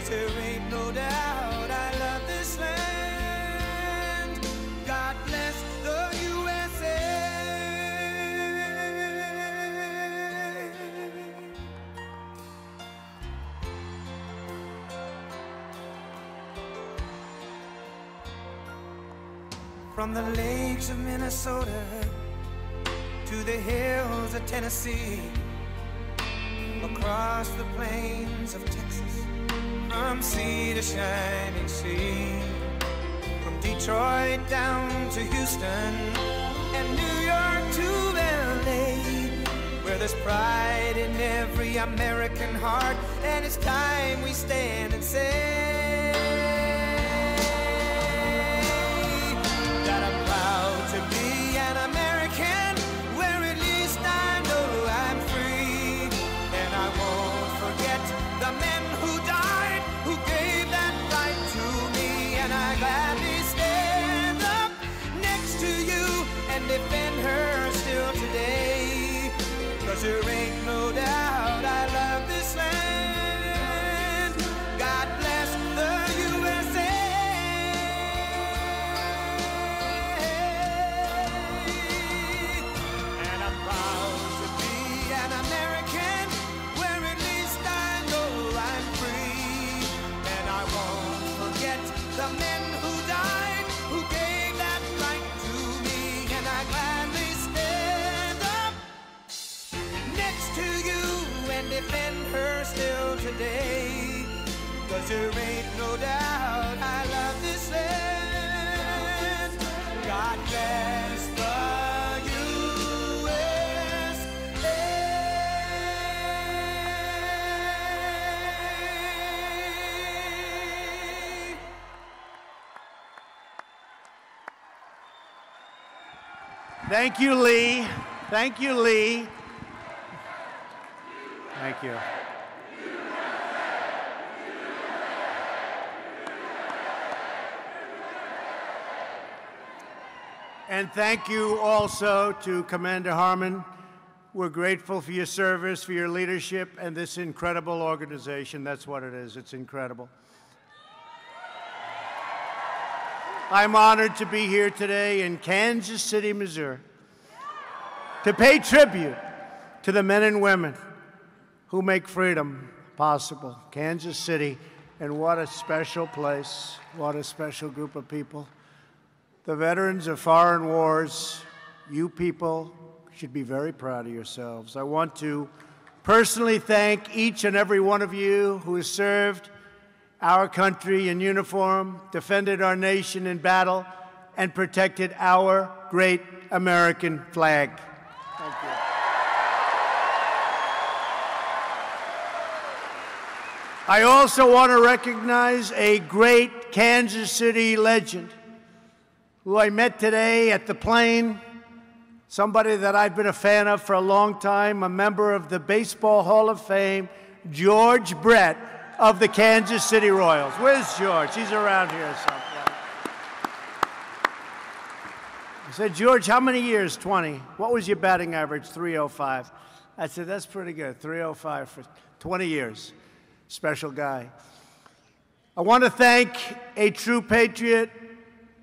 'cause there ain't no doubt I love this land. God bless the USA. From the lakes of Minnesota to the hills of Tennessee, across the plains of Texas, from sea to shining sea, from Detroit down to Houston and New York to LA, where there's pride in every American heart, and it's time we stand and say that I'm proud to be an American, where at least I know I'm free, and I won't forget the men who died, who gave that right to me, and I gladly stand up next to you and defend her still today, 'cause there ain't no doubt I love this land. God bless the USA. And I'm proud to be an American, where at least I know I'm free, and I won't forget the men who died, who gave that right to me, and I gladly stand up next to you and defend her still today, 'cause there ain't no doubt I love this land. God bless the USA. Thank you, Lee. Thank you, Lee. Thank you. And thank you also to Commander Harmon. We're grateful for your service, for your leadership, and this incredible organization. That's what it is. It's incredible. I'm honored to be here today in Kansas City, Missouri, to pay tribute to the men and women who make freedom possible. Kansas City, and what a special place, what a special group of people. The veterans of foreign wars, you people should be very proud of yourselves. I want to personally thank each and every one of you who has served our country in uniform, defended our nation in battle, and protected our great American flag. Thank you. I also want to recognize a great Kansas City legend who I met today at the plane, somebody that I've been a fan of for a long time, a member of the Baseball Hall of Fame, George Brett of the Kansas City Royals. Where's George? He's around here someplace. I said, George, how many years? 20. What was your batting average? 305. I said, that's pretty good, 305 for 20 years. Special guy. I want to thank a true patriot,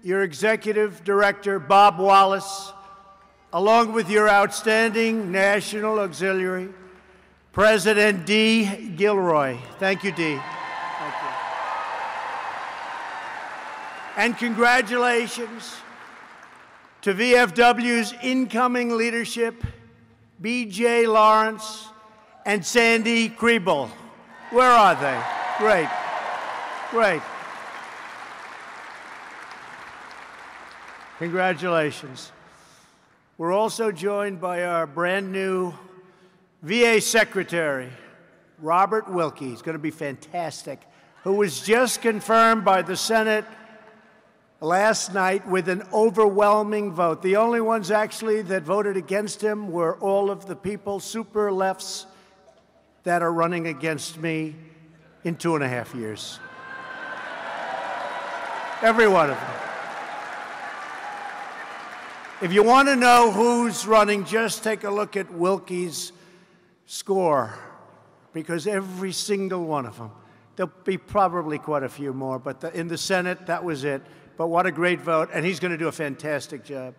your executive director, Bob Wallace, along with your outstanding National Auxiliary, President D. Gilroy. Thank you, D. Thank you. And congratulations to VFW's incoming leadership, B.J. Lawrence and Sandy Kriebel. Where are they? Great. Great. Congratulations. We're also joined by our brand new VA Secretary, Robert Wilkie. He's going to be fantastic, who was just confirmed by the Senate last night with an overwhelming vote. The only ones actually that voted against him were all of the people, super lefts, that are running against me in 2.5 years. Every one of them. If you want to know who's running, just take a look at Wilkie's score, because every single one of them There'll be probably quite a few more, but in the Senate, that was it. But what a great vote, and he's going to do a fantastic job.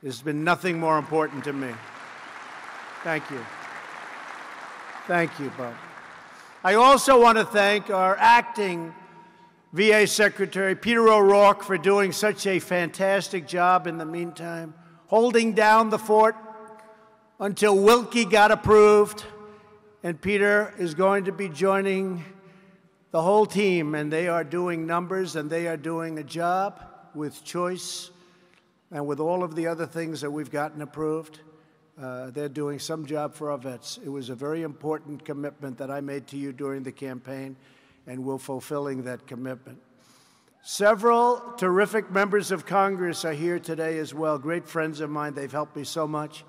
There's been nothing more important to me. Thank you. Thank you, Bob. I also want to thank our acting VA Secretary, Peter O'Rourke, for doing such a fantastic job in the meantime, holding down the fort until Wilkie got approved. And Peter is going to be joining the whole team, and they are doing numbers, and they are doing a job with choice and with all of the other things that we've gotten approved. They're doing some job for our vets. It was a very important commitment that I made to you during the campaign, and we're fulfilling that commitment. Several terrific members of Congress are here today as well, great friends of mine. They've helped me so much.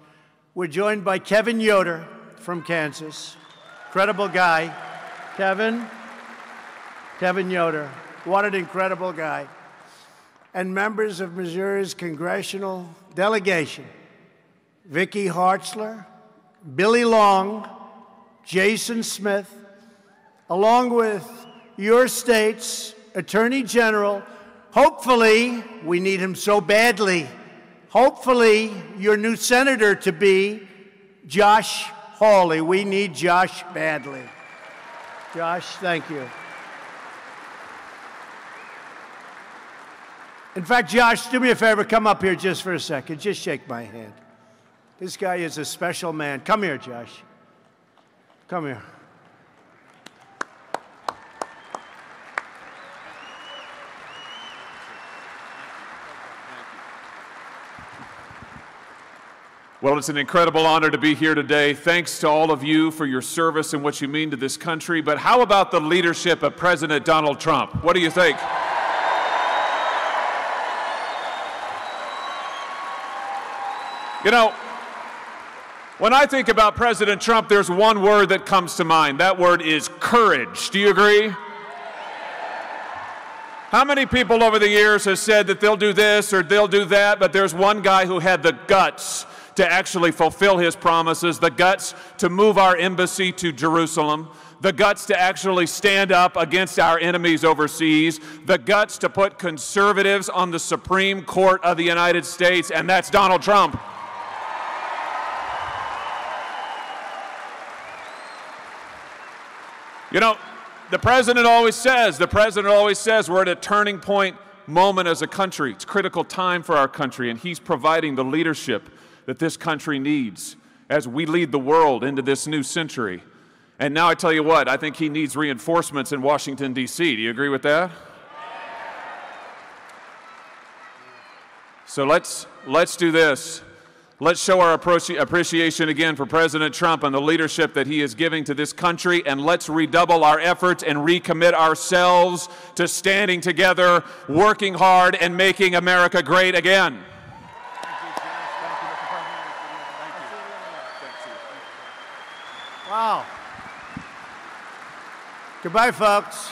We're joined by Kevin Yoder from Kansas. Incredible guy. Kevin Yoder. What an incredible guy. And members of Missouri's congressional delegation, Vicky Hartzler, Billy Long, Jason Smith, along with your state's Attorney General. Hopefully, we need him so badly, hopefully your new senator to be Josh Hawley. We need Josh badly. Josh, thank you. In fact, Josh, do me a favor, come up here just for a second. Just shake my hand. This guy is a special man. Come here, Josh. Come here. Well, it's an incredible honor to be here today. Thanks to all of you for your service and what you mean to this country. But how about the leadership of President Donald Trump? What do you think? You know, when I think about President Trump, there's one word that comes to mind. That word is courage. Do you agree? How many people over the years have said that they'll do this or they'll do that, but there's one guy who had the guts to actually fulfill his promises, the guts to move our embassy to Jerusalem, the guts to actually stand up against our enemies overseas, the guts to put conservatives on the Supreme Court of the United States, and that's Donald Trump. You know, the president always says we're at a turning point moment as a country. It's a critical time for our country, and he's providing the leadership that this country needs as we lead the world into this new century. And now I tell you what, I think he needs reinforcements in Washington, D.C. Do you agree with that? So let's do this. Let's show our appreciation again for President Trump and the leadership that he is giving to this country, and let's redouble our efforts and recommit ourselves to standing together, working hard, and making America great again. Wow. Goodbye, folks.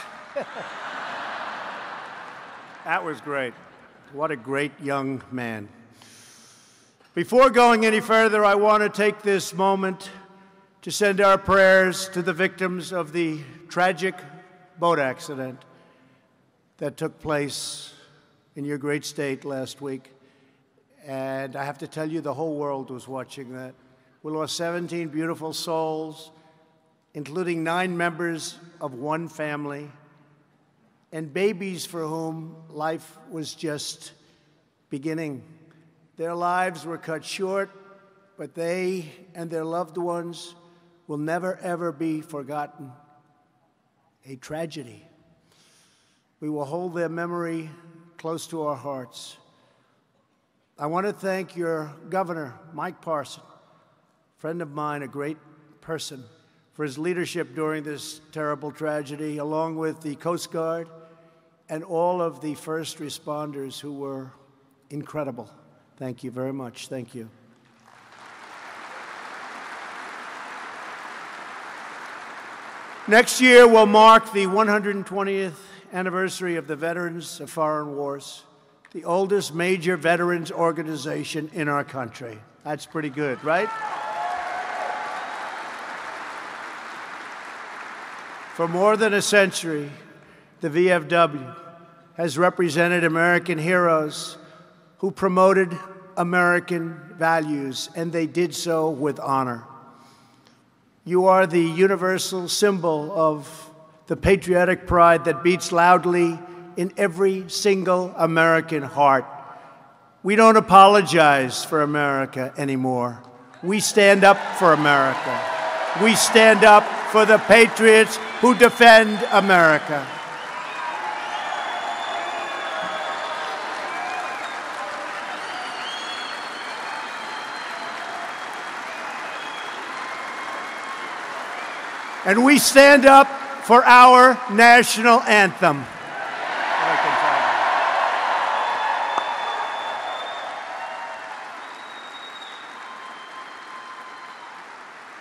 That was great. What a great young man. Before going any further, I want to take this moment to send our prayers to the victims of the tragic boat accident that took place in your great state last week. And I have to tell you, the whole world was watching that. We lost 17 beautiful souls, including 9 members of one family, and babies for whom life was just beginning. Their lives were cut short, but they and their loved ones will never, ever be forgotten. A tragedy. We will hold their memory close to our hearts. I want to thank your governor, Mike Parson, a friend of mine, a great person, for his leadership during this terrible tragedy, along with the Coast Guard and all of the first responders who were incredible. Thank you very much. Thank you. Next year will mark the 120th anniversary of the Veterans of Foreign Wars, the oldest major veterans organization in our country. That's pretty good, right? For more than a century, the VFW has represented American heroes who promoted American values, and they did so with honor. You are the universal symbol of the patriotic pride that beats loudly in every single American heart. We don't apologize for America anymore. We stand up for America. We stand up for the patriots who defend America. And we stand up for our national anthem.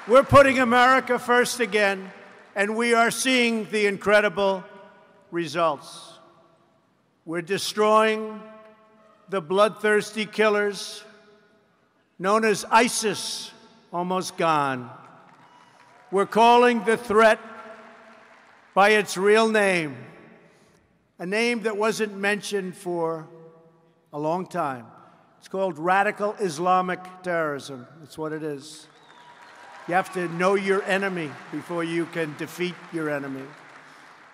We're putting America first again, and we are seeing the incredible results. We're destroying the bloodthirsty killers known as ISIS, almost gone. We're calling the threat by its real name, a name that wasn't mentioned for a long time. It's called radical Islamic terrorism. That's what it is. You have to know your enemy before you can defeat your enemy.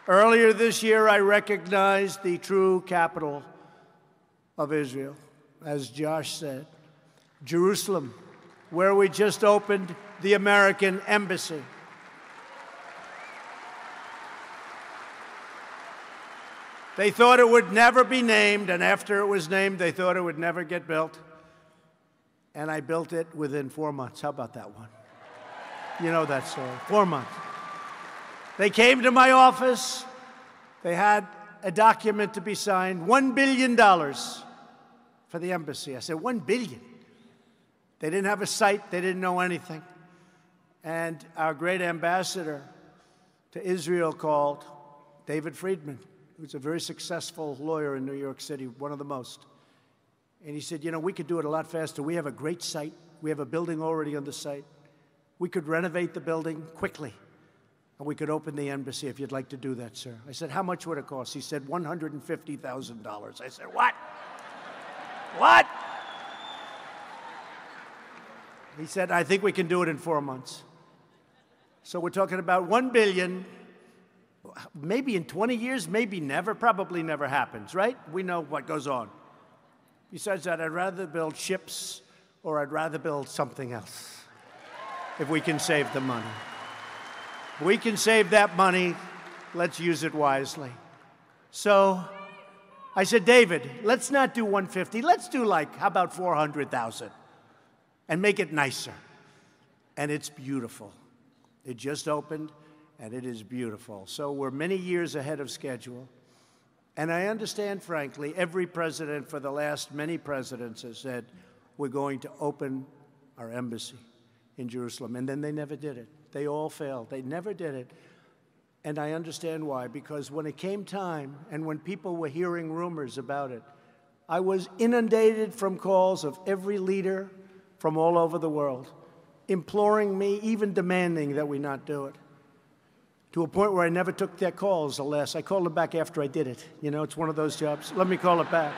Earlier this year, I recognized the true capital of Israel, as Josh said, Jerusalem, where we just opened the American embassy. They thought it would never be named, and after it was named, they thought it would never get built. And I built it within 4 months. How about that one? You know that story. 4 months. They came to my office. They had a document to be signed, $1 billion for the embassy. I said, $1 billion? They didn't have a site. They didn't know anything. And our great ambassador to Israel called, David Friedman, who's a very successful lawyer in New York City, one of the most. And he said, you know, we could do it a lot faster. We have a great site. We have a building already on the site. We could renovate the building quickly, and we could open the embassy if you'd like to do that, sir. I said, how much would it cost? He said, $150,000. I said, what? What? He said, I think we can do it in 4 months. So we're talking about $1 billion, maybe in 20 years, maybe never, probably never happens, right? We know what goes on. Besides that, I'd rather build ships or I'd rather build something else if we can save the money. If we can save that money, let's use it wisely. So I said, David, let's not do 150. Let's do like, how about 400,000 and make it nicer. And it's beautiful. It just opened, and it is beautiful. So we're many years ahead of schedule. And I understand, frankly, every president for the last many presidents has said, we're going to open our embassy in Jerusalem. And then they never did it. They all failed. They never did it. And I understand why, because when it came time and when people were hearing rumors about it, I was inundated from calls of every leader from all over the world, imploring me, even demanding that we not do it, to a point where I never took their calls unless I called them back after I did it. You know, it's one of those jobs. Let me call it back.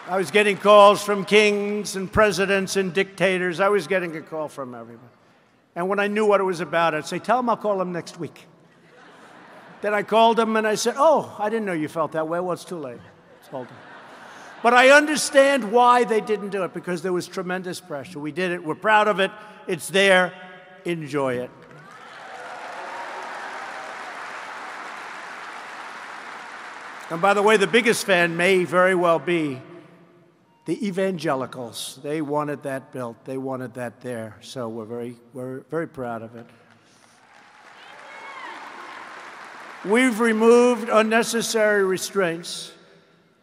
I was getting calls from kings and presidents and dictators. I was getting a call from everyone. And when I knew what it was about, I'd say, tell them I'll call them next week. Then I called them and I said, oh, I didn't know you felt that way. Well, it's too late. It's told them. But I understand why they didn't do it, because there was tremendous pressure. We did it. We're proud of it. It's there. Enjoy it. And by the way, the biggest fan may very well be the evangelicals. They wanted that built. They wanted that there. So we're very proud of it. We've removed unnecessary restraints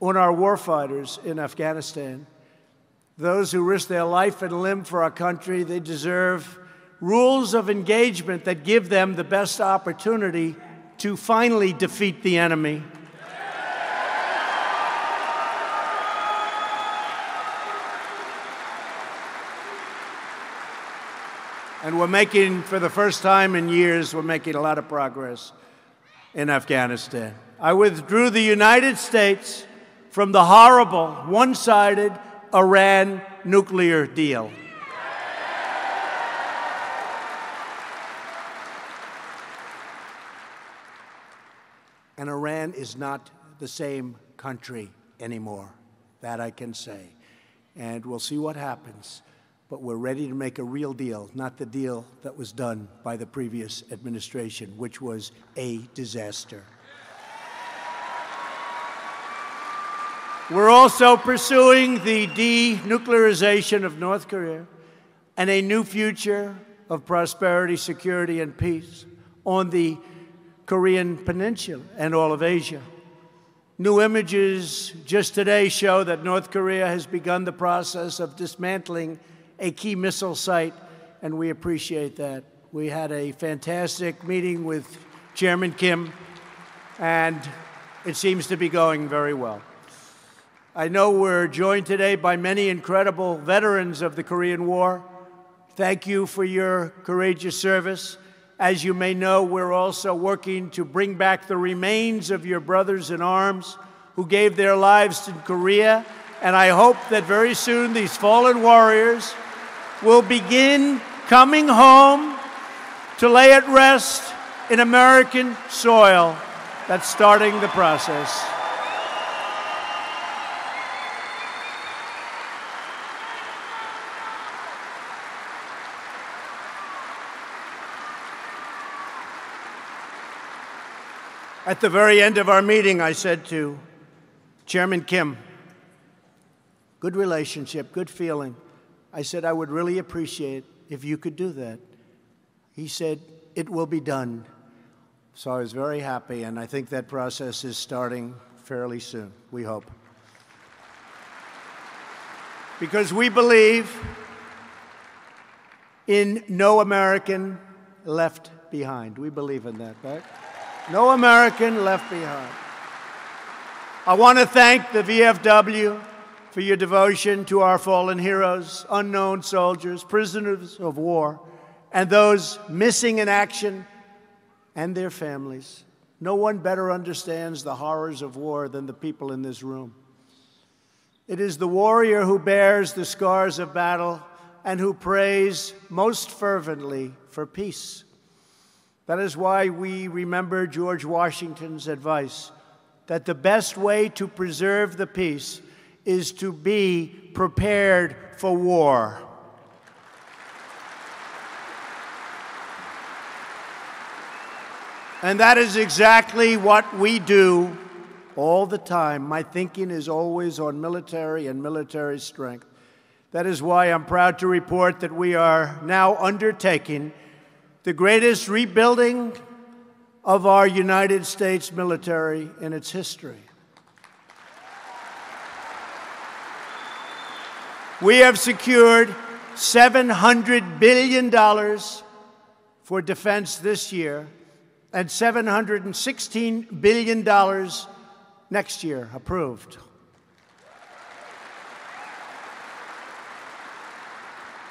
on our warfighters in Afghanistan. Those who risk their life and limb for our country, they deserve rules of engagement that give them the best opportunity to finally defeat the enemy. And we're making, for the first time in years, we're making a lot of progress in Afghanistan. I withdrew the United States from the horrible, one-sided Iran nuclear deal. And Iran is not the same country anymore. That I can say. And we'll see what happens. But we're ready to make a real deal, not the deal that was done by the previous administration, which was a disaster. We're also pursuing the denuclearization of North Korea and a new future of prosperity, security, and peace on the Korean Peninsula and all of Asia. New images just today show that North Korea has begun the process of dismantling a key missile site, and we appreciate that. We had a fantastic meeting with Chairman Kim, and it seems to be going very well. I know we're joined today by many incredible veterans of the Korean War. Thank you for your courageous service. As you may know, we're also working to bring back the remains of your brothers in arms who gave their lives in Korea. And I hope that very soon these fallen warriors will begin coming home to lay at rest in American soil. That's starting the process. At the very end of our meeting, I said to Chairman Kim, good relationship, good feeling. I said, I would really appreciate if you could do that. He said, it will be done. So I was very happy, and I think that process is starting fairly soon, we hope. Because we believe in no American left behind. We believe in that, right? No American left behind. I want to thank the VFW for your devotion to our fallen heroes, unknown soldiers, prisoners of war, and those missing in action and their families. No one better understands the horrors of war than the people in this room. It is the warrior who bears the scars of battle and who prays most fervently for peace. That is why we remember George Washington's advice that the best way to preserve the peace is to be prepared for war. And that is exactly what we do all the time. My thinking is always on military and military strength. That is why I'm proud to report that we are now undertaking the greatest rebuilding of our United States military in its history. We have secured $700 billion for defense this year and $716 billion next year, approved.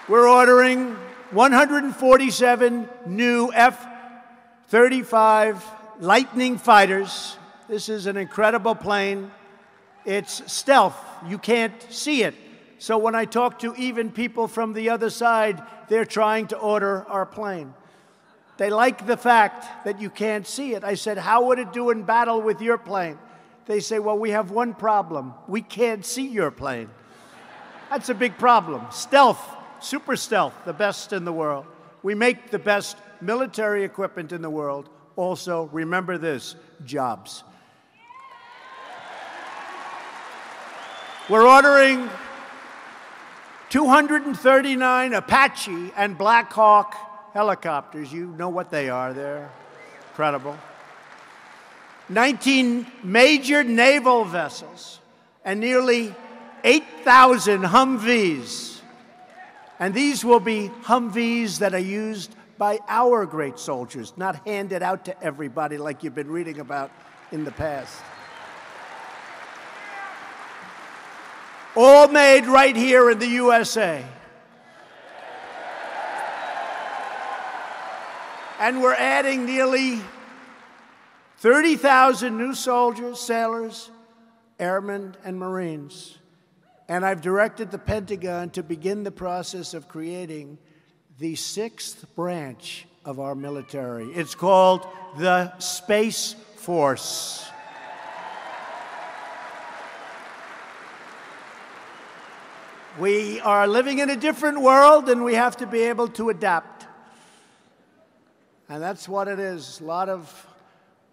We're ordering 147 new F-35 Lightning fighters. This is an incredible plane. It's stealth. You can't see it. So when I talk to even people from the other side, they're trying to order our plane. They like the fact that you can't see it. I said, how would it do in battle with your plane? They say, well, we have one problem. We can't see your plane. That's a big problem. Stealth. Super stealth, the best in the world. We make the best military equipment in the world. Also, remember this, jobs. We're ordering 239 Apache and Black Hawk helicopters. You know what they are. They're incredible. 19 major naval vessels and nearly 8,000 Humvees. And these will be Humvees that are used by our great soldiers, not handed out to everybody like you've been reading about in the past. All made right here in the USA. And we're adding nearly 30,000 new soldiers, sailors, airmen, and Marines. And I've directed the Pentagon to begin the process of creating the 6th branch of our military. It's called the Space Force. We are living in a different world, and we have to be able to adapt. And that's what it is. A lot of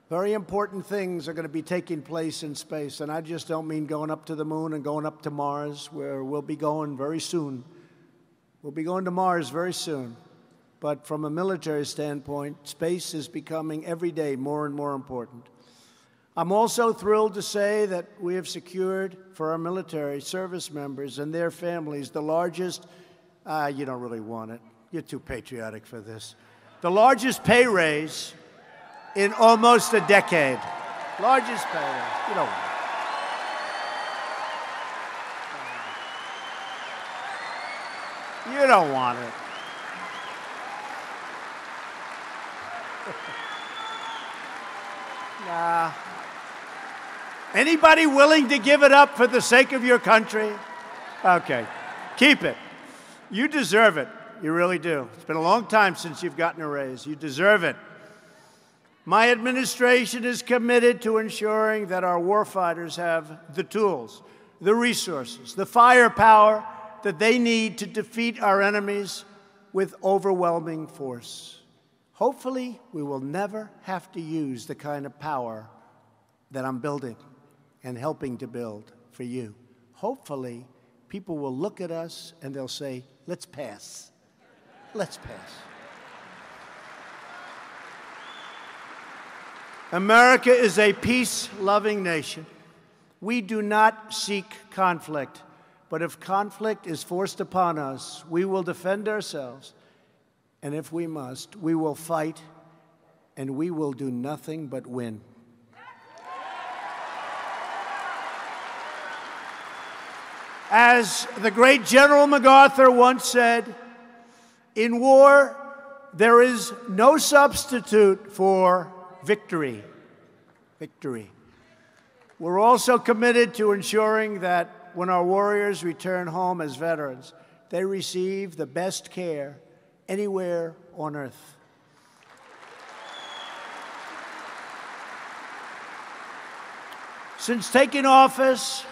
very important things are going to be taking place in space. And I just don't mean going up to the moon and going up to Mars, where we'll be going very soon. We'll be going to Mars very soon. But from a military standpoint, space is becoming every day more and more important. I'm also thrilled to say that we have secured for our military service members and their families the largest, you don't really want it. You're too patriotic for this. The largest pay raise in almost a decade. Largest pay raise. You don't want it. You don't want it. Nah. Anybody willing to give it up for the sake of your country? Okay, keep it. You deserve it. You really do. It's been a long time since you've gotten a raise. You deserve it. My administration is committed to ensuring that our warfighters have the tools, the resources, the firepower that they need to defeat our enemies with overwhelming force. Hopefully, we will never have to use the kind of power that I'm building and helping to build for you. Hopefully, people will look at us and they'll say, let's pass. Let's pass. America is a peace-loving nation. We do not seek conflict, but if conflict is forced upon us, we will defend ourselves, and if we must, we will fight, and we will do nothing but win. As the great General MacArthur once said, in war, there is no substitute for victory. Victory. We're also committed to ensuring that when our warriors return home as veterans, they receive the best care anywhere on earth. Since taking office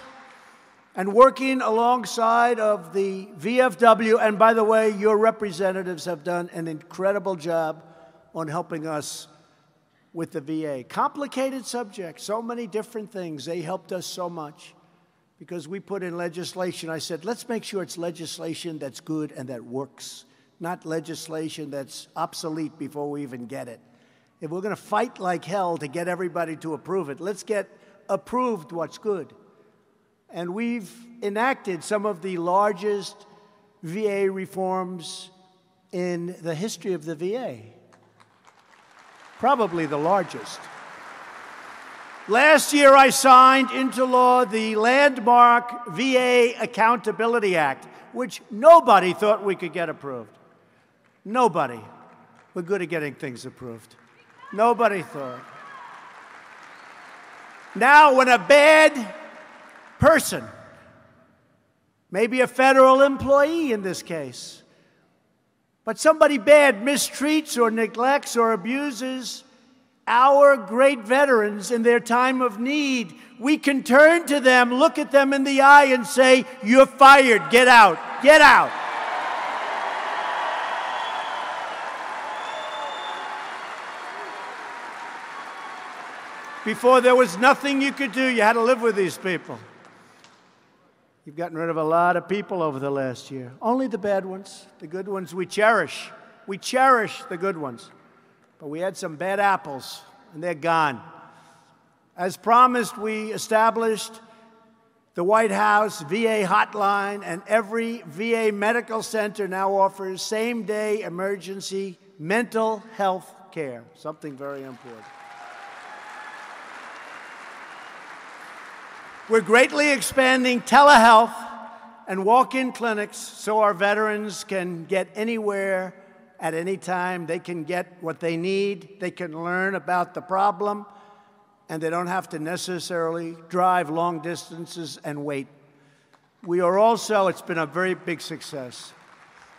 and working alongside of the VFW, and by the way, your representatives have done an incredible job on helping us with the VA. Complicated subject, so many different things. They helped us so much because we put in legislation. I said, let's make sure it's legislation that's good and that works, not legislation that's obsolete before we even get it. If we're going to fight like hell to get everybody to approve it, let's get approved what's good. And we've enacted some of the largest VA reforms in the history of the VA. Probably the largest. Last year, I signed into law the landmark VA Accountability Act, which nobody thought we could get approved. Nobody. We're good at getting things approved. Nobody thought. Now, when a bad person, maybe a federal employee in this case, but somebody bad mistreats or neglects or abuses our great veterans in their time of need, we can turn to them, look at them in the eye and say, you're fired, get out, get out. Before there was nothing you could do, you had to live with these people. You've gotten rid of a lot of people over the last year. Only the bad ones. The good ones we cherish. We cherish the good ones. But we had some bad apples, and they're gone. As promised, we established the White House VA hotline, and every VA medical center now offers same-day emergency mental health care, something very important. We're greatly expanding telehealth and walk-in clinics so our veterans can get anywhere at any time. They can get what they need. They can learn about the problem, and they don't have to necessarily drive long distances and wait. We are also, it's been a very big success.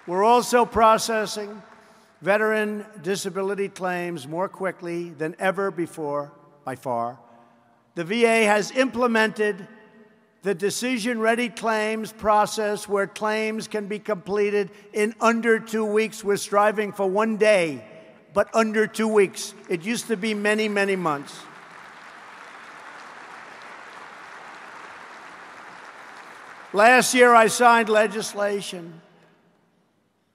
We're also processing veteran disability claims more quickly than ever before, by far. The VA has implemented the decision-ready claims process where claims can be completed in under 2 weeks. We're striving for 1 day, but under 2 weeks. It used to be many, many months. Last year, I signed legislation.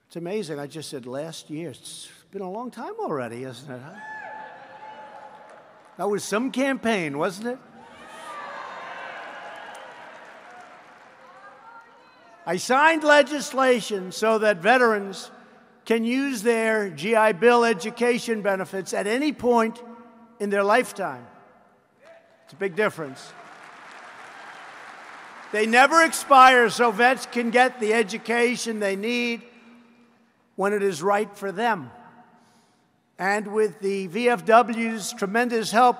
It's amazing. I just said last year. It's been a long time already, isn't it? Huh? That was some campaign, wasn't it? I signed legislation so that veterans can use their GI Bill education benefits at any point in their lifetime. It's a big difference. They never expire, so vets can get the education they need when it is right for them. And with the VFW's tremendous help,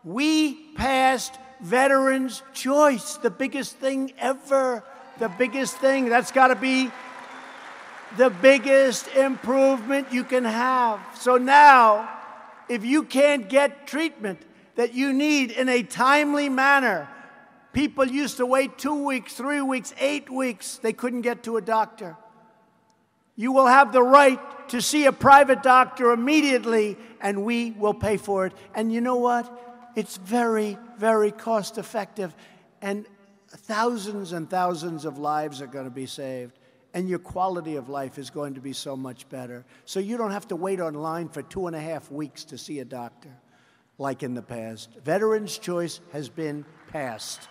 we passed Veterans' Choice, the biggest thing ever. The biggest thing. That's got to be the biggest improvement you can have. So now, if you can't get treatment that you need in a timely manner, people used to wait 2 weeks, 3 weeks, 8 weeks. They couldn't get to a doctor. You will have the right to see a private doctor immediately, and we will pay for it. And you know what? It's very, very cost effective. And thousands and thousands of lives are going to be saved, and your quality of life is going to be so much better. So you don't have to wait online for 2.5 weeks to see a doctor, like in the past. Veterans' Choice has been passed.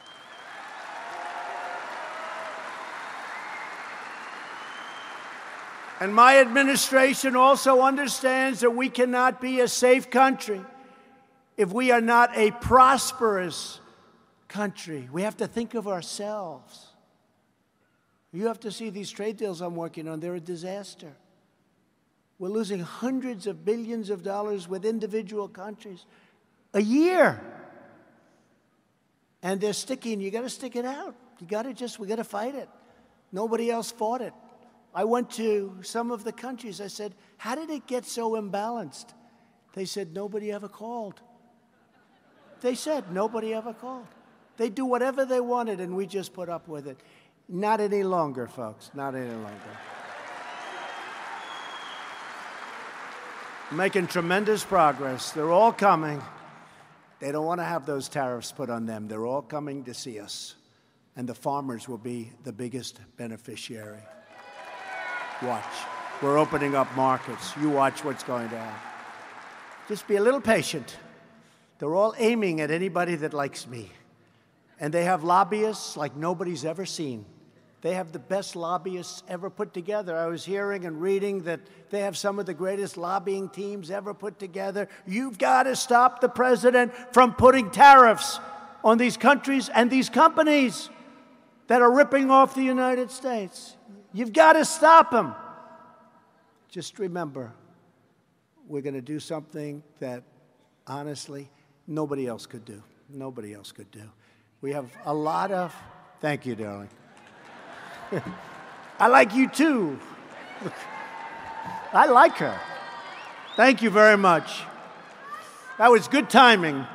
And my administration also understands that we cannot be a safe country if we are not a prosperous country. We have to think of ourselves. You have to see these trade deals I'm working on. They're a disaster. We're losing hundreds of billions of dollars with individual countries a year. And they're sticking. You got to stick it out. We got to fight it. Nobody else fought it. I went to some of the countries. I said, how did it get so imbalanced? They said, nobody ever called. They said, nobody ever called. They do whatever they wanted, and we just put up with it. Not any longer, folks. Not any longer. Making tremendous progress. They're all coming. They don't want to have those tariffs put on them. They're all coming to see us. And the farmers will be the biggest beneficiary. Watch. We're opening up markets. You watch what's going to happen. Just be a little patient. They're all aiming at anybody that likes me. And they have lobbyists like nobody's ever seen. They have the best lobbyists ever put together. I was hearing and reading that they have some of the greatest lobbying teams ever put together. You've got to stop the president from putting tariffs on these countries and these companies that are ripping off the United States. You've got to stop him. Just remember, we're going to do something that, honestly, nobody else could do. Nobody else could do. We have a lot of... Thank you, darling. I like you, too. I like her. Thank you very much. That was good timing.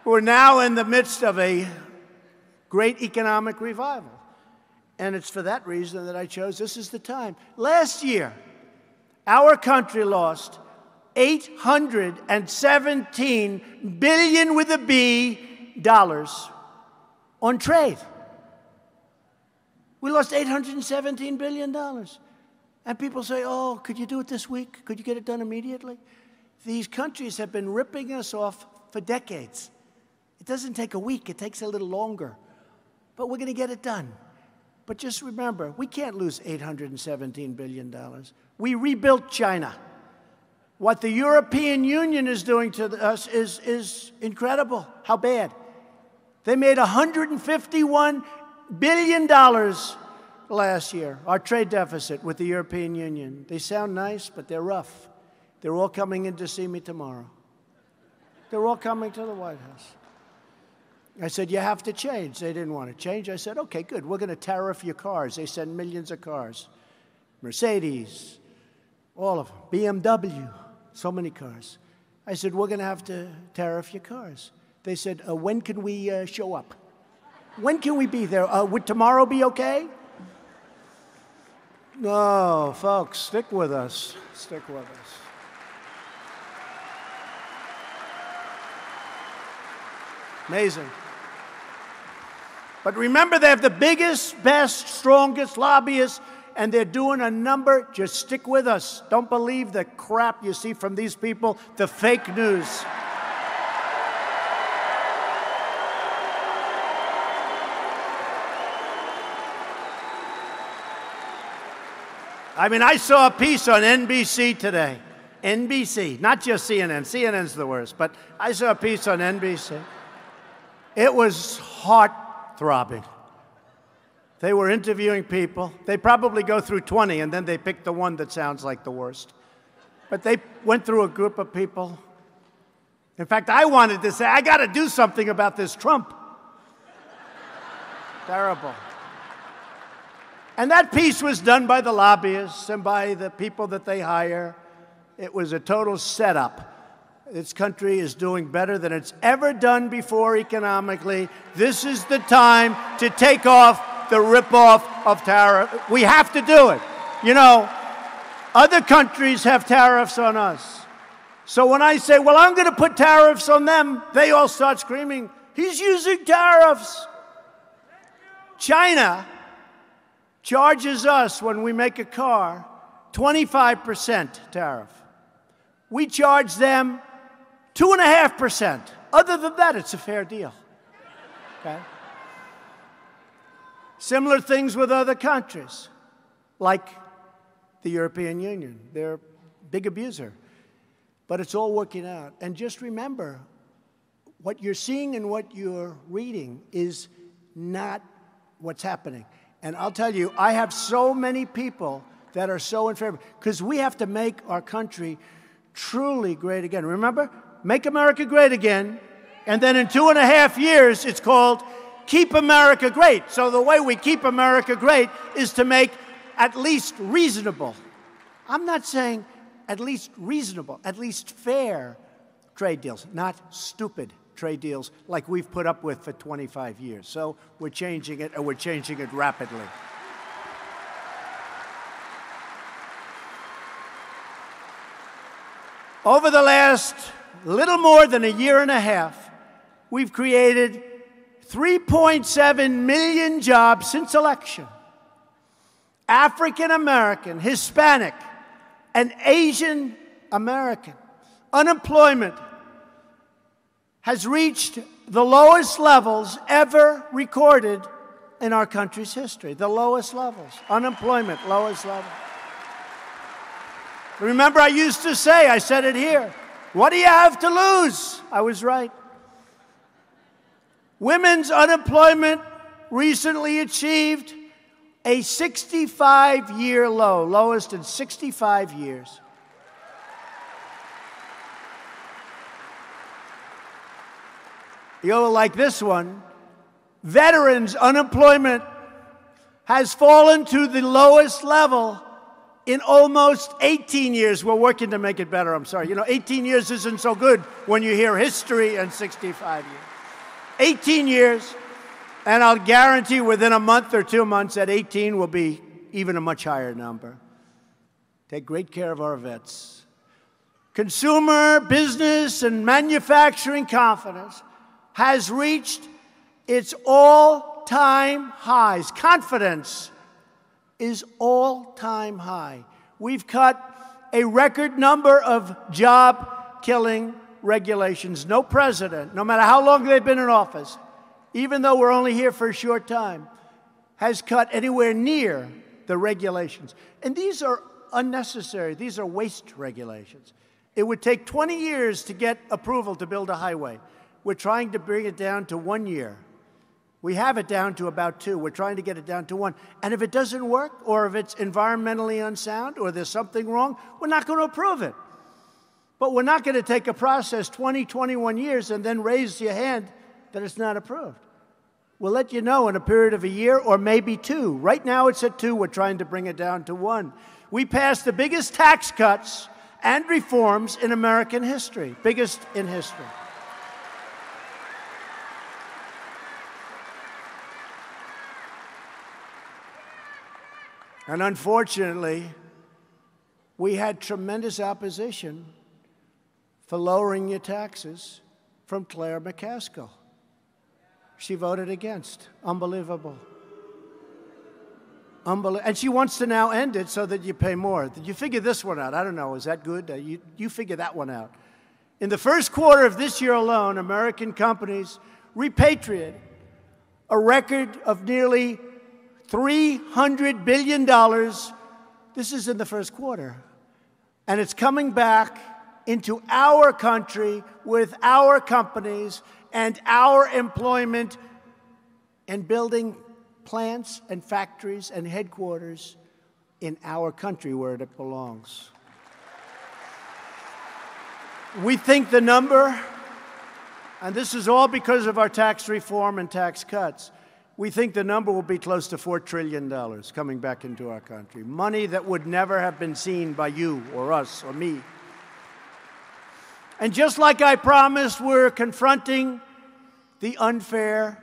We're now in the midst of a great economic revival. And it's for that reason that I chose this is the time. Last year, our country lost $817 billion with a B dollars on trade. We lost $817 billion. And people say, oh, could you do it this week? Could you get it done immediately? These countries have been ripping us off for decades. It doesn't take a week. It takes a little longer. But we're going to get it done. But just remember, we can't lose $817 billion. We rebuilt China. What the European Union is doing to us is incredible. How bad? They made $151 billion last year, our trade deficit with the European Union. They sound nice, but they're rough. They're all coming in to see me tomorrow. They're all coming to the White House. I said, you have to change. They didn't want to change. I said, okay, good. We're going to tariff your cars. They send millions of cars. Mercedes, all of them. BMW, so many cars. I said, we're going to have to tariff your cars. They said, when can we show up? When can we be there? Would tomorrow be okay? No, folks, stick with us. Stick with us. Amazing. But remember, they have the biggest, best, strongest lobbyists, and they're doing a number. Just stick with us. Don't believe the crap you see from these people, the fake news. I mean, I saw a piece on NBC today. NBC, not just CNN. CNN's the worst, but I saw a piece on NBC. It was heart-throbbing. They were interviewing people. They probably go through 20, and then they pick the one that sounds like the worst. But they went through a group of people. In fact, I wanted to say, I got to do something about this Trump. Terrible. And that piece was done by the lobbyists and by the people that they hire. It was a total setup. This country is doing better than it's ever done before economically. This is the time to take off the ripoff of tariff. We have to do it. You know, other countries have tariffs on us. So when I say, well, I'm going to put tariffs on them, they all start screaming, he's using tariffs. China charges us, when we make a car, 25% tariff. We charge them 2.5%. Other than that, it's a fair deal. Okay? Similar things with other countries, like the European Union. They're a big abuser. But it's all working out. And just remember, what you're seeing and what you're reading is not what's happening. And I'll tell you, I have so many people that are so in favor, because we have to make our country truly great again. Remember? Make America Great Again, and then in 2.5 years, it's called Keep America Great. So the way we keep America great is to make at least reasonable. I'm not saying at least reasonable, at least fair trade deals, not stupid trade deals like we've put up with for 25 years. So we're changing it, and we're changing it rapidly. Over the last little more than a year and a half, we've created 3.7 million jobs since election. African American, Hispanic, and Asian American unemployment has reached the lowest levels ever recorded in our country's history. The lowest levels. Unemployment, lowest level. Remember, I used to say, I said it here, what do you have to lose? I was right. Women's unemployment recently achieved a 65-year low, lowest in 65 years. You'll like this one. Veterans' unemployment has fallen to the lowest level in almost 18 years. We're working to make it better. I'm sorry. You know, 18 years isn't so good when you hear history and 65 years. 18 years, and I'll guarantee within a month or 2 months that 18 will be even a much higher number. Take great care of our vets. Consumer, business, and manufacturing confidence has reached its all-time highs. Confidence is all-time high. We've cut a record number of job-killing regulations. No president, no matter how long they've been in office, even though we're only here for a short time, has cut anywhere near the regulations. And these are unnecessary. These are waste regulations. It would take 20 years to get approval to build a highway. We're trying to bring it down to 1 year. We have it down to about 2. We're trying to get it down to 1. And if it doesn't work, or if it's environmentally unsound, or there's something wrong, we're not going to approve it. But we're not going to take a process 20, 21 years and then raise your hand that it's not approved. We'll let you know in a period of a year or maybe 2. Right now it's at 2. We're trying to bring it down to 1. We passed the biggest tax cuts and reforms in American history, biggest in history. And unfortunately, we had tremendous opposition for lowering your taxes from Claire McCaskill. She voted against. Unbelievable. And she wants to now end it so that you pay more. Did you figure this one out? I don't know. Is that good? You figure that one out. In the first quarter of this year alone, American companies repatriated a record of nearly $300 billion. This is in the first quarter. And it's coming back into our country with our companies and our employment and building plants and factories and headquarters in our country where it belongs. We think the number, and this is all because of our tax reform and tax cuts, we think the number will be close to $4 trillion coming back into our country. Money that would never have been seen by you or us or me. And just like I promised, we're confronting the unfair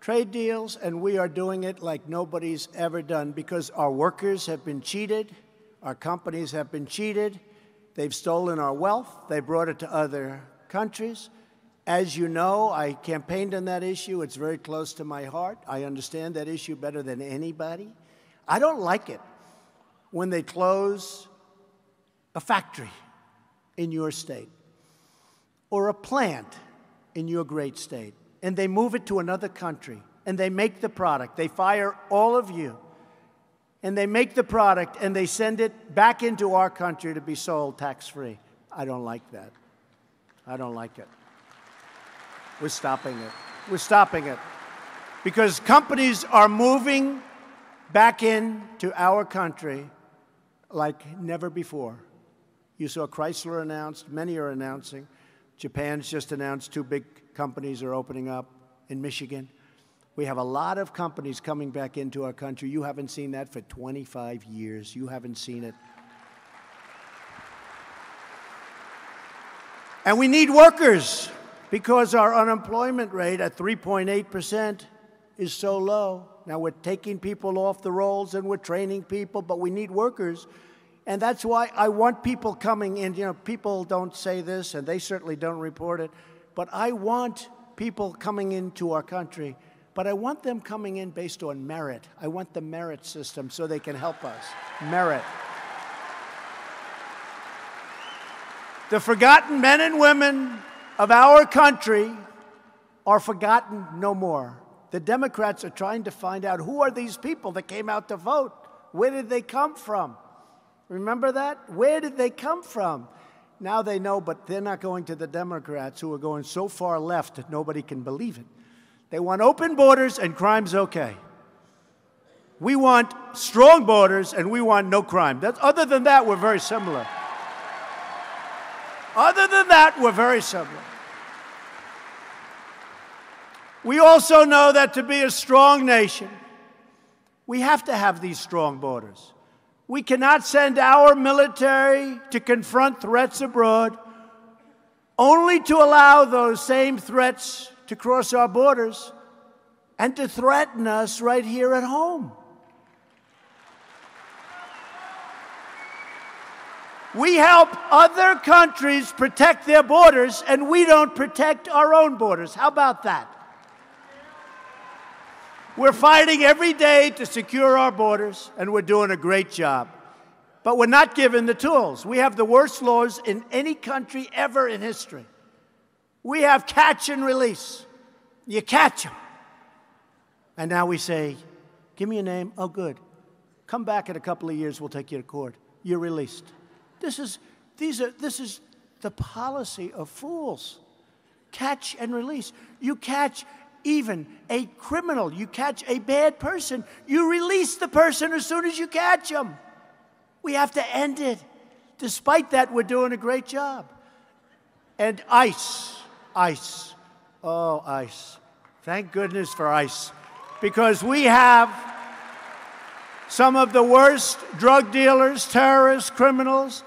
trade deals, and we are doing it like nobody's ever done because our workers have been cheated, our companies have been cheated, they've stolen our wealth, they brought it to other countries. As you know, I campaigned on that issue. It's very close to my heart. I understand that issue better than anybody. I don't like it when they close a factory in your state or a plant in your great state, and they move it to another country, and they make the product. They fire all of you, and they make the product, and they send it back into our country to be sold tax-free. I don't like that. I don't like it. We're stopping it. We're stopping it. Because companies are moving back into our country like never before. You saw Chrysler announced, many are announcing. Japan's just announced 2 big companies are opening up in Michigan. We have a lot of companies coming back into our country. You haven't seen that for 25 years. You haven't seen it. And we need workers because our unemployment rate at 3.8% is so low. Now we're taking people off the rolls and we're training people, but we need workers. And that's why I want people coming in. You know, people don't say this, and they certainly don't report it, but I want people coming into our country, but I want them coming in based on merit. I want the merit system so they can help us. Merit. The forgotten men and women of our country are forgotten no more. The Democrats are trying to find out who are these people that came out to vote? Where did they come from? Remember that? Where did they come from? Now they know, but they're not going to the Democrats who are going so far left that nobody can believe it. They want open borders and crime's okay. We want strong borders and we want no crime. Other than that, we're very similar. Other than that, we're very similar. We also know that to be a strong nation, we have to have these strong borders. We cannot send our military to confront threats abroad, only to allow those same threats to cross our borders and to threaten us right here at home. We help other countries protect their borders, and we don't protect our own borders. How about that? We're fighting every day to secure our borders, and we're doing a great job. But we're not given the tools. We have the worst laws in any country ever in history. We have catch and release. You catch them. And now we say, give me your name. Oh, good. Come back in a couple of years. We'll take you to court. You're released. This is the policy of fools. Catch and release. You catch even a criminal. You catch a bad person, you release the person as soon as you catch them. We have to end it. Despite that, we're doing a great job. And ICE. Oh, ICE. Thank goodness for ICE. Because we have some of the worst drug dealers, terrorists, criminals,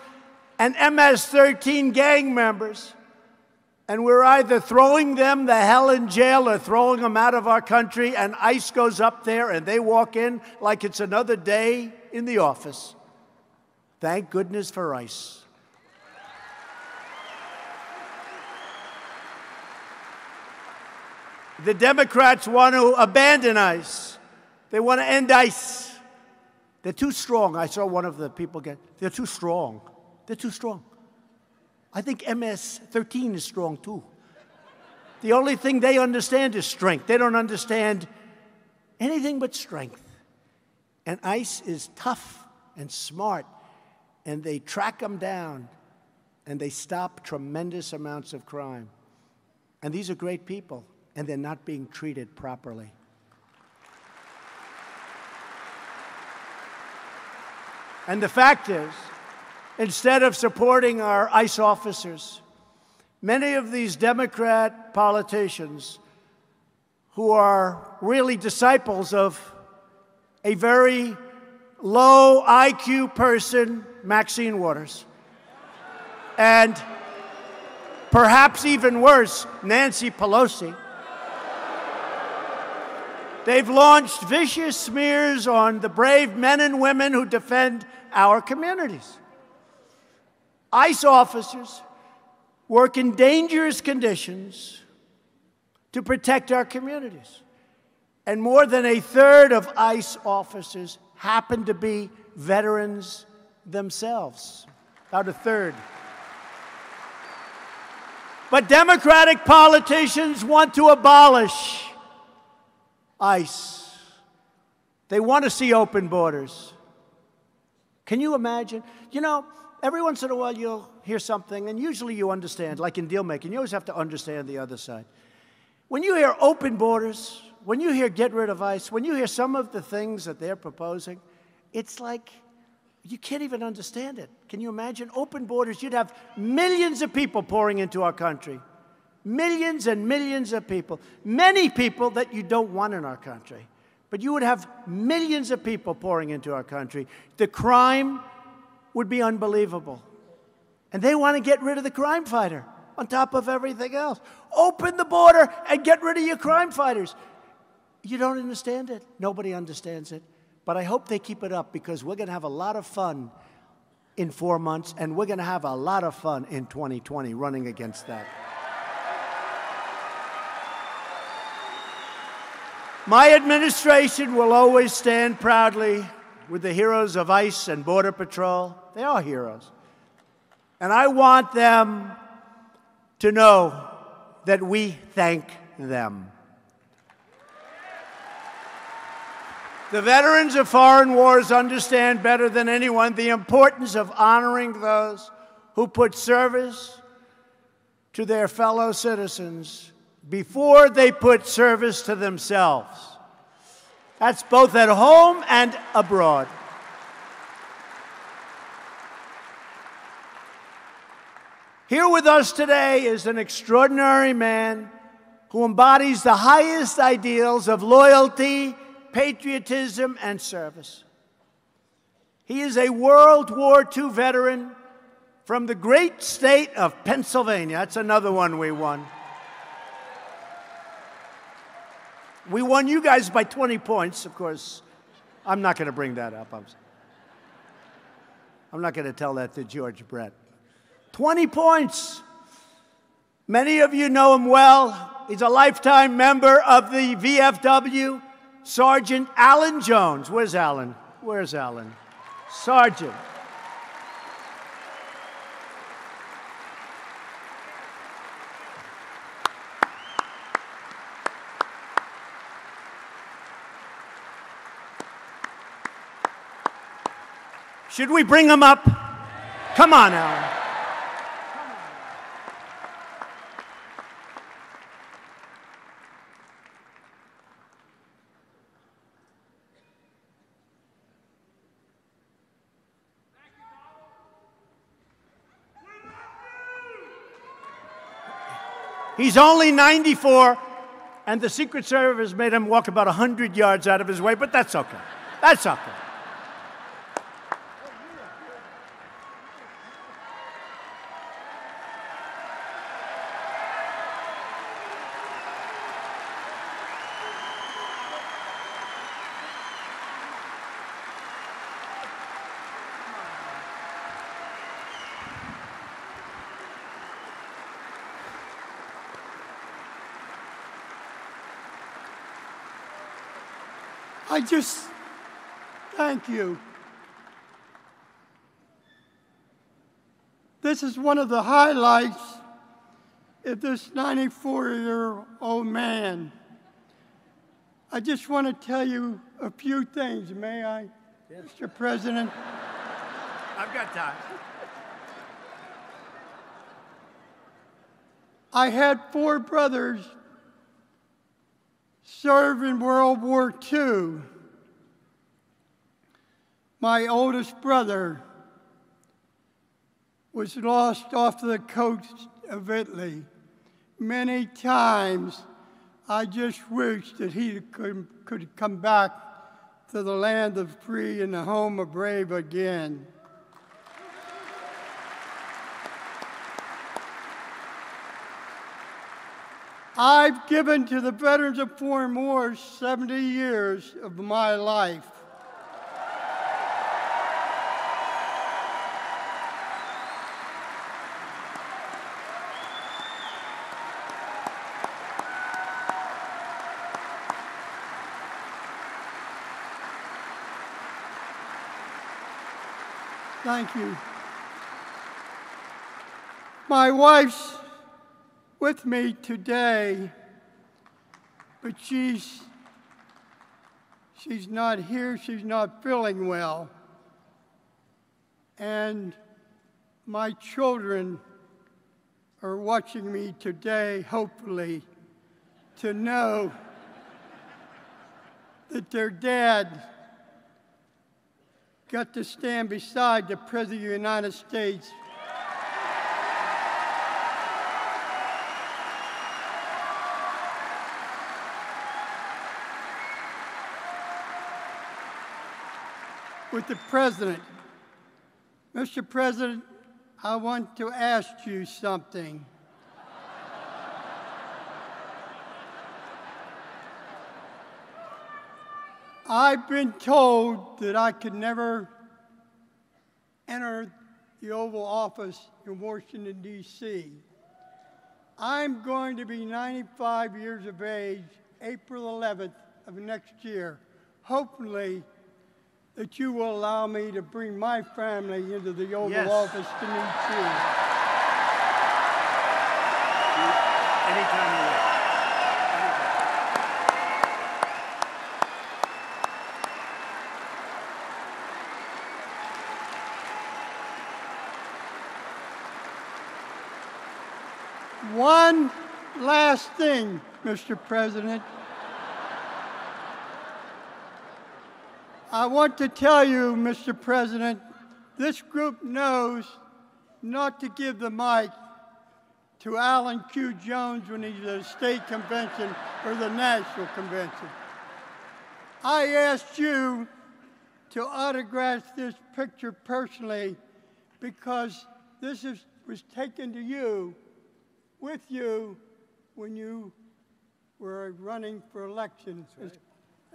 and MS-13 gang members. And we're either throwing them the hell in jail or throwing them out of our country, and ICE goes up there and they walk in like it's another day in the office. Thank goodness for ICE. The Democrats want to abandon ICE. They want to end ICE. They're too strong. I saw one of the people they're too strong. They're too strong. I think MS-13 is strong too. The only thing they understand is strength. They don't understand anything but strength. And ICE is tough and smart, and they track them down, and they stop tremendous amounts of crime. And these are great people, and they're not being treated properly. And the fact is, instead of supporting our ICE officers, many of these Democrat politicians who are really disciples of a very low IQ person, Maxine Waters, and perhaps even worse, Nancy Pelosi, they've launched vicious smears on the brave men and women who defend our communities. ICE officers work in dangerous conditions to protect our communities. And more than a third of ICE officers happen to be veterans themselves. About a third. But Democratic politicians want to abolish ICE. They want to see open borders. Can you imagine? You know, every once in a while you'll hear something, and usually you understand, like in deal making, you always have to understand the other side. When you hear open borders, when you hear get rid of ICE, when you hear some of the things that they're proposing, it's like you can't even understand it. Can you imagine? Open borders, you'd have millions of people pouring into our country. Millions and millions of people. Many people that you don't want in our country. But you would have millions of people pouring into our country. The crime would be unbelievable. And they want to get rid of the crime fighter on top of everything else. Open the border and get rid of your crime fighters. You don't understand it. Nobody understands it. But I hope they keep it up, because we're going to have a lot of fun in 4 months, and we're going to have a lot of fun in 2020 running against that. My administration will always stand proudly with the heroes of ICE and Border Patrol. They are heroes. And I want them to know that we thank them. The veterans of foreign wars understand better than anyone the importance of honoring those who put service to their fellow citizens before they put service to themselves. That's both at home and abroad. Here with us today is an extraordinary man who embodies the highest ideals of loyalty, patriotism, and service. He is a World War II veteran from the great state of Pennsylvania. That's another one we won. We won you guys by 20 points, of course. I'm not going to bring that up. I'm not going to tell that to George Brett. 20 points. Many of you know him well. He's a lifetime member of the VFW. Sergeant Alan Jones. Where's Alan? Where's Alan? Sergeant. Should we bring him up? Come on, Alan. He's only 94, and the Secret Service made him walk about 100 yards out of his way, but that's okay. That's okay. I just thank you. This is one of the highlights of this 94-year-old man. I just want to tell you a few things, may I, yes. Mr. President? I've got time. I had 4 brothers serve in World War II. My oldest brother was lost off the coast of Italy. Many times I just wished that he could come back to the land of free and the home of brave again. I've given to the veterans of foreign wars 70 years of my life. Thank you. My wife's with me today, but she's not here. She's not feeling well. And my children are watching me today, hopefully, to know that their dad got to stand beside the President of the United States with the President. Mr. President, I want to ask you something. I've been told that I could never enter the Oval Office in Washington, D.C. I'm going to be 95 years of age, April 11th of next year. Hopefully, that you will allow me to bring my family into the Oval Office to meet you. Anytime you like. One last thing, Mr. President. I want to tell you, Mr. President, this group knows not to give the mic to Alan Q. Jones when he's at a state convention or the national convention. I asked you to autograph this picture personally because this was taken to you, with you, when you were running for election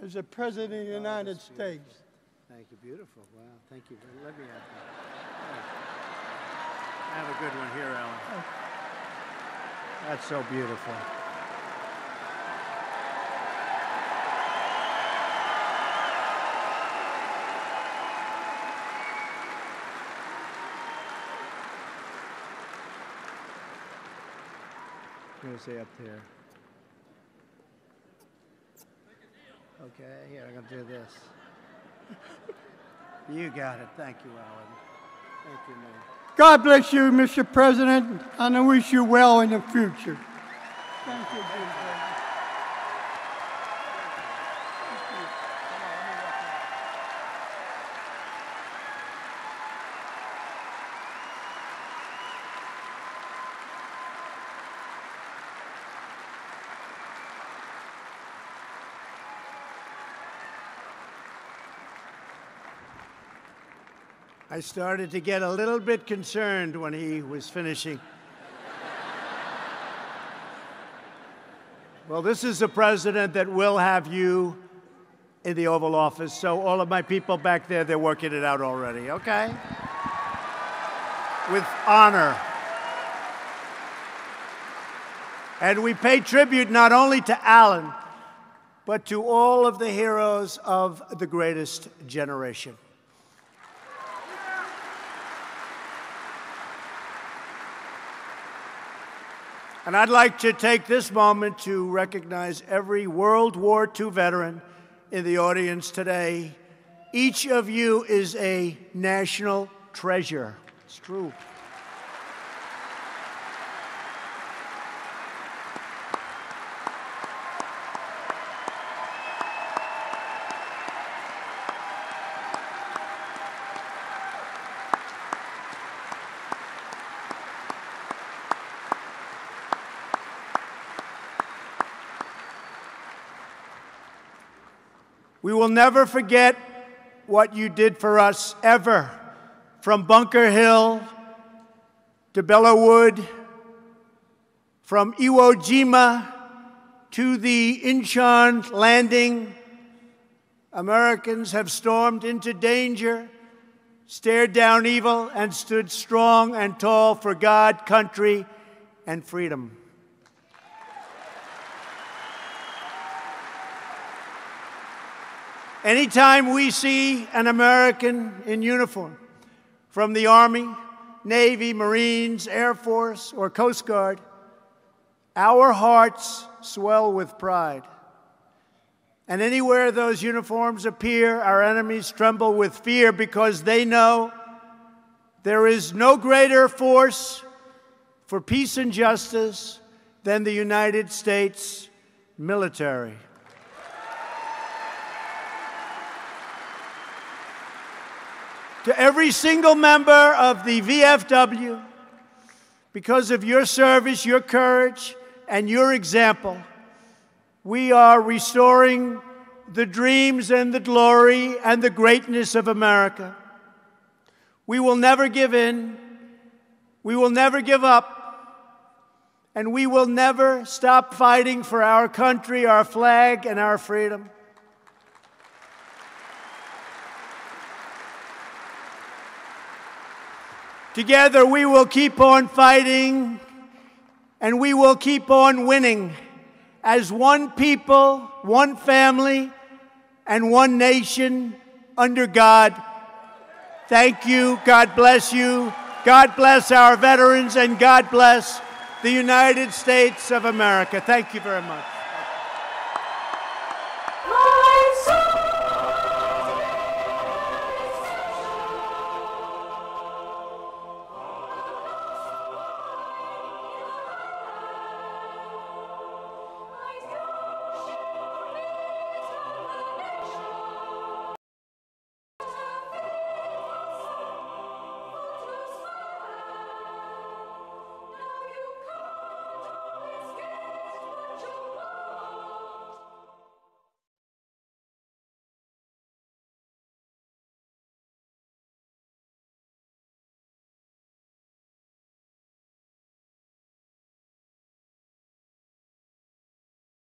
as the President of the United States. Thank you. Beautiful. Wow. Thank you. Let me have that. I have a good one here, Ellen. That's so beautiful. I'm going to say up there. Okay, here, I'm going to do this. You got it. Thank you, Alan. Thank you, man. God bless you, Mr. President, and I wish you well in the future. Thank you, Mr. President. I started to get a little bit concerned when he was finishing. Well, this is a president that will have you in the Oval Office, so all of my people back there, they're working it out already, okay? With honor. And we pay tribute not only to Alan, but to all of the heroes of the greatest generation. And I'd like to take this moment to recognize every World War II veteran in the audience today. Each of you is a national treasure. It's true. We will never forget what you did for us, ever. From Bunker Hill to Belleau Wood, from Iwo Jima to the Incheon landing, Americans have stormed into danger, stared down evil, and stood strong and tall for God, country, and freedom. Anytime we see an American in uniform, from the Army, Navy, Marines, Air Force, or Coast Guard, our hearts swell with pride. And anywhere those uniforms appear, our enemies tremble with fear because they know there is no greater force for peace and justice than the United States military. To every single member of the VFW, because of your service, your courage, and your example, we are restoring the dreams and the glory and the greatness of America. We will never give in. We will never give up. And we will never stop fighting for our country, our flag, and our freedom. Together, we will keep on fighting, and we will keep on winning as one people, one family, and one nation under God. Thank you. God bless you. God bless our veterans, and God bless the United States of America. Thank you very much.